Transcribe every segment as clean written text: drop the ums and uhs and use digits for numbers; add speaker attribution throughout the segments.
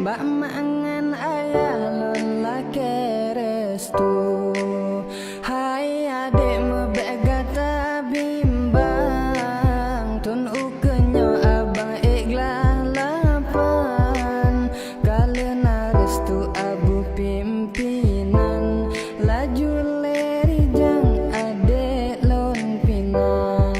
Speaker 1: Mbak mangan ayah lon lake restu. Hai adik mebek gata bimbang, tun ukenyo abang ikhlas lapan. Kalena restu abu pimpinan, laju leri jang adik lon pinang.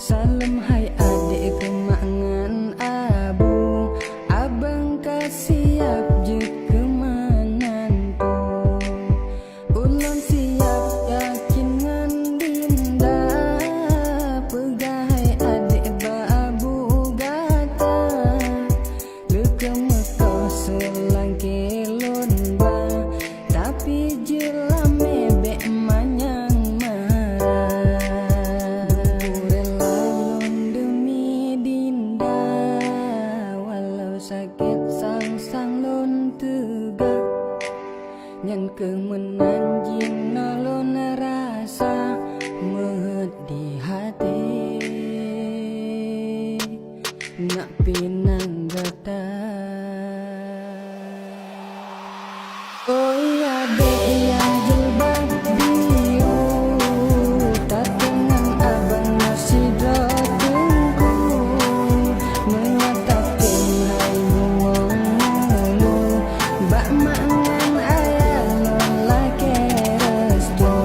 Speaker 1: Salam hai adik kemangan abu, abang siap je kemanantu. Ulun siap yakin ngan dinda, pegah hai adik babu gata. Lekemekau selang kelon ba, tapi jelame bek manyang sakit sang lon tegak, nyan kemenanjing nolon rasa mehet di hati. Nak pinang gata oh iya dek yang jelbak biu, tak dengan abang masih datengku mengatakan hai ngomongmu. Mbak mangan ayah lon lake restu.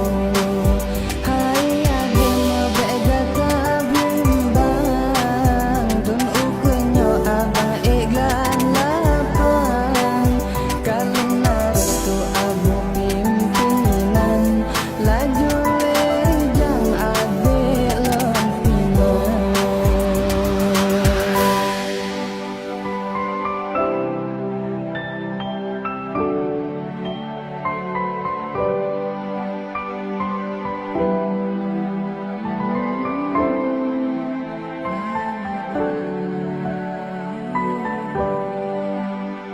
Speaker 1: Hai adik mebek gata bimbang, tun ukenyo abang ikhlas lapang. Kalena restu abu pimpinan, laju leri jang adik lon pinang.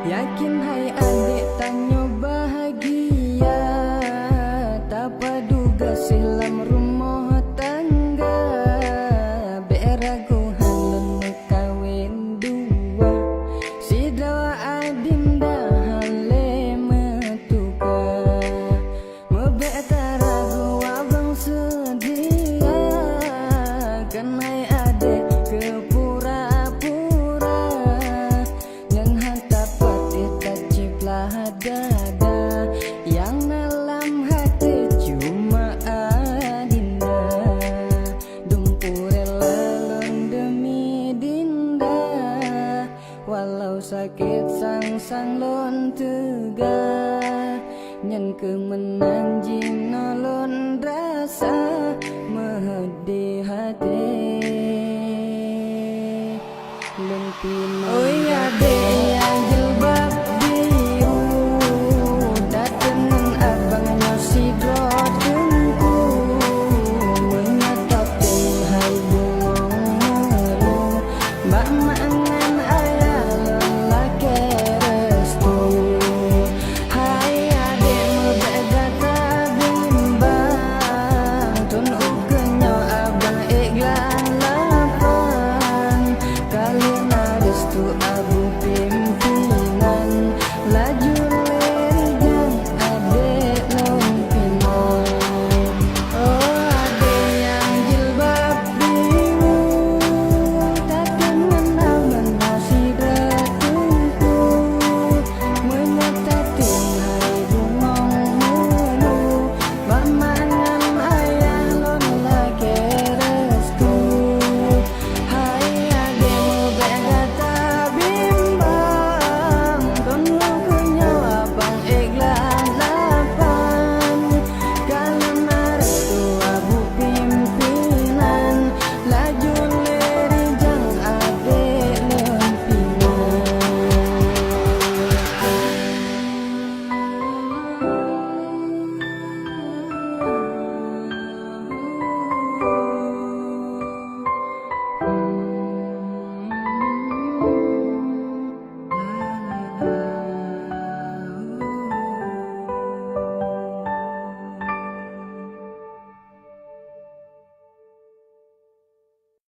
Speaker 1: Yakin hai adik tanyo bahagia, tak paduga silam rumah tangga. Beragu halun kawin dua, si dawa adim dah hale metuka. Mebek taragu abang sedia, kan hai adik ke pura-pura. Yang hantar dada, yang dalam hati cuma adinda. Dumpure lalon demi dinda, walau sakit sang lon tegak, nyan kemenanjing nolon rasa mehet di hati. Lon pinang oh iya dek